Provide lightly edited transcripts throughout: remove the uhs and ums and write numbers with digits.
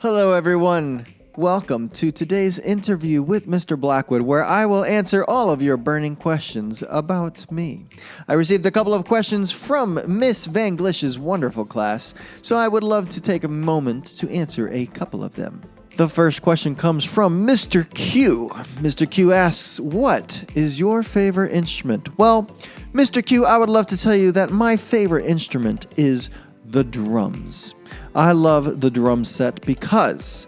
Hello, everyone. Welcome to today's interview with Mr. Blackwood, where I will answer all of your burning questions about me. I received a couple of questions from Miss VanGlish's wonderful class, so I would love to take a moment to answer a couple of them. The first question comes from Mr. Q. Mr. Q asks, what is your favorite instrument? Well, Mr. Q, I would love to tell you that my favorite instrument is the drums. I love the drum set because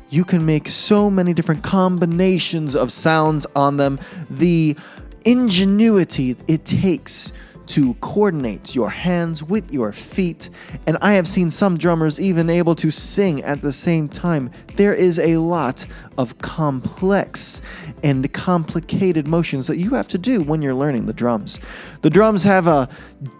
you can make so many different combinations of sounds on them. The ingenuity it takes to coordinate your hands with your feet, and I have seen some drummers even able to sing at the same time. There is a lot of complex and complicated motions that you have to do when you're learning the drums. The drums have a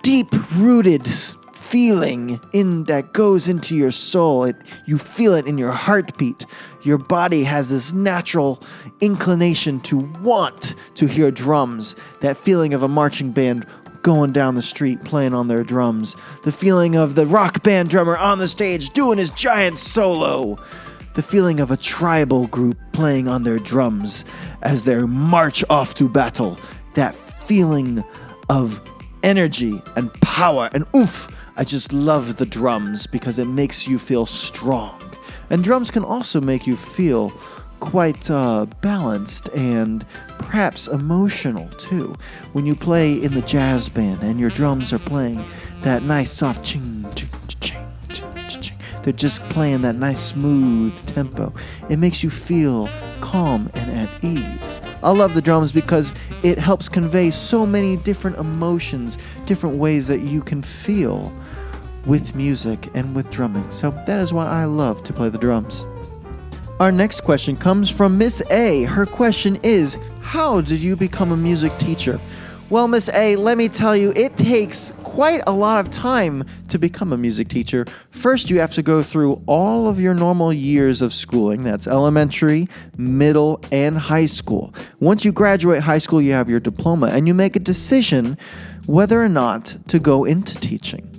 deep-rooted feeling that goes into your soul. You feel it in your heartbeat. Your body has this natural inclination to want to hear drums. That feeling of a marching band going down the street playing on their drums. The feeling of the rock band drummer on the stage doing his giant solo. The feeling of a tribal group playing on their drums as they march off to battle. That feeling of energy and power and oomph. I just love the drums because it makes you feel strong. And drums can also make you feel quite balanced and perhaps emotional too. When you play in the jazz band and your drums are playing that nice soft ching, ching, ching, ching, ching. They're just playing that nice smooth tempo. It makes you feel calm and at ease. I love the drums because it helps convey so many different emotions, different ways that you can feel with music and with drumming. So that is why I love to play the drums. Our next question comes from Miss A. Her question is, how did you become a music teacher? Well, Miss A, let me tell you, it takes quite a lot of time to become a music teacher. First, you have to go through all of your normal years of schooling. That's elementary, middle, and high school. Once you graduate high school, you have your diploma, and you make a decision whether or not to go into teaching.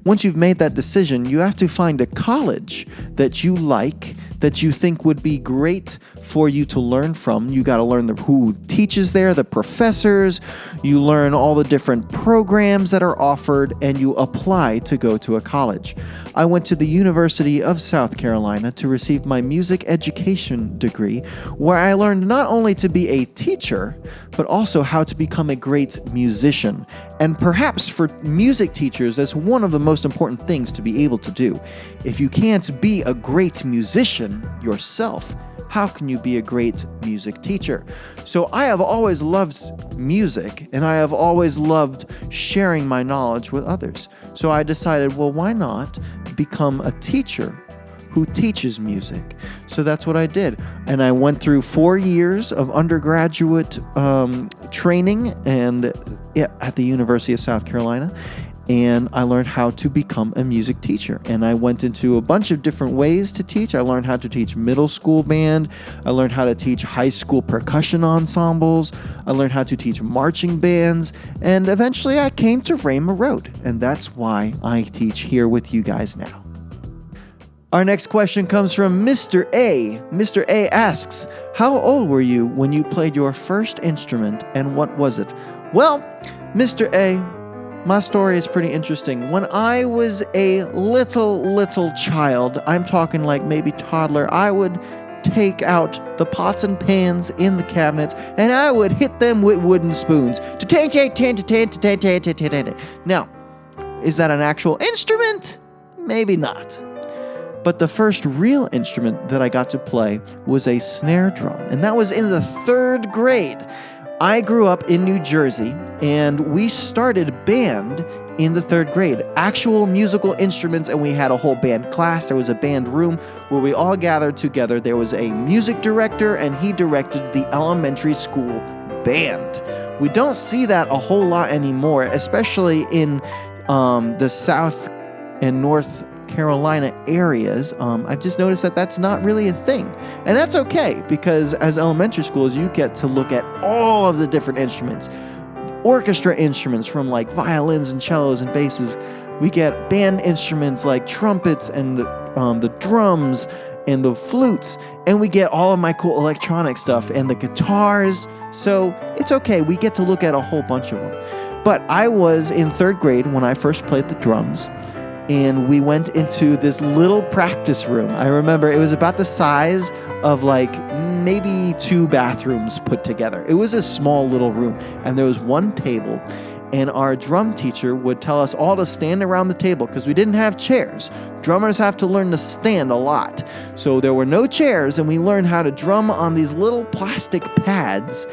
Once you've made that decision, you have to find a college that you like, that you think would be great for you to learn from. You got to learn who teaches there, the professors. You learn all the different programs that are offered, and you apply to go to a college. I went to the University of South Carolina to receive my music education degree, where I learned not only to be a teacher, but also how to become a great musician. And perhaps for music teachers, that's one of the most important things to be able to do. If you can't be a great musician yourself, how can you be a great music teacher? So I have always loved music, and I have always loved sharing my knowledge with others. So I decided, well, why not become a teacher who teaches music? So that's what I did. And I went through 4 years of undergraduate training at the University of South Carolina. And I learned how to become a music teacher. And I went into a bunch of different ways to teach. I learned how to teach middle school band. I learned how to teach high school percussion ensembles. I learned how to teach marching bands. And eventually I came to Rama Road. And that's why I teach here with you guys now. Our next question comes from Mr. A. Mr. A asks, how old were you when you played your first instrument, and what was it? Well, Mr. A, my story is pretty interesting. When I was a little child, I'm talking like maybe toddler, I would take out the pots and pans in the cabinets and I would hit them with wooden spoons. Now, is that an actual instrument? Maybe not. But the first real instrument that I got to play was a snare drum, and that was in the 3rd grade. I grew up in New Jersey, and we started band in the 3rd grade. Actual musical instruments, and we had a whole band class. There was a band room where we all gathered together. There was a music director, and he directed the elementary school band. We don't see that a whole lot anymore, especially in the South and North Carolina areas. I've just noticed that that's not really a thing. And that's okay, because as elementary schools, you get to look at all of the different instruments. Orchestra instruments from like violins and cellos and basses. We get band instruments like trumpets and the drums and the flutes, and we get all of my cool electronic stuff and the guitars. So it's okay. We get to look at a whole bunch of them. But I was in 3rd grade when I first played the drums, and we went into this little practice room. I remember it was about the size of like maybe 2 bathrooms put together. It was a small little room, and there was one table, and our drum teacher would tell us all to stand around the table because we didn't have chairs. Drummers have to learn to stand a lot. So there were no chairs, and we learned how to drum on these little plastic pads,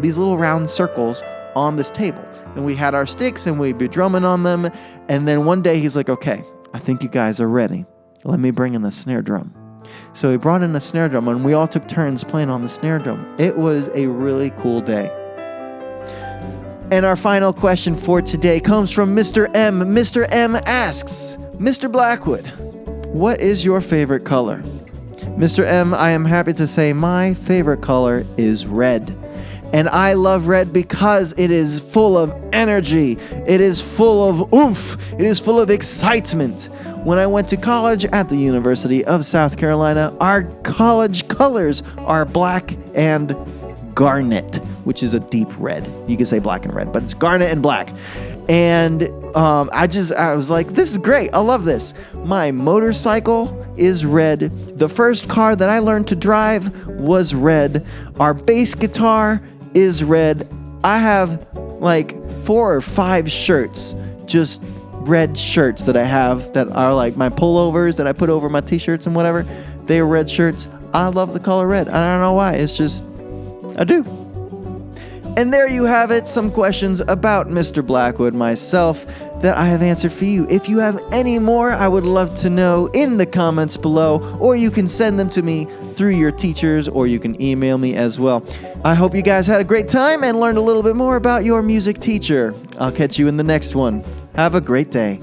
these little round circles on this table. And we had our sticks, and we'd be drumming on them. And then one day he's like, okay, I think you guys are ready. Let me bring in a snare drum. So he brought in a snare drum, and we all took turns playing on the snare drum. It was a really cool day. And our final question for today comes from Mr. M. Mr. M asks, Mr. Blackwood, what is your favorite color? Mr. M, I am happy to say my favorite color is red. And I love red because it is full of energy. It is full of oomph. It is full of excitement. When I went to college at the University of South Carolina, our college colors are black and garnet, which is a deep red. You can say black and red, but it's garnet and black. And I was like, this is great. I love this. My motorcycle is red. The first car that I learned to drive was red. Our bass guitar is red. I have like 4 or 5 shirts, just red shirts that I have that are like my pullovers that I put over my t-shirts and whatever. They are red shirts. I love the color red. I don't know why. It's just, I do. And there you have it, some questions about Mr. Blackwood, myself, that I have answered for you. If you have any more, I would love to know in the comments below, or you can send them to me through your teachers, or you can email me as well. I hope you guys had a great time and learned a little bit more about your music teacher. I'll catch you in the next one. Have a great day.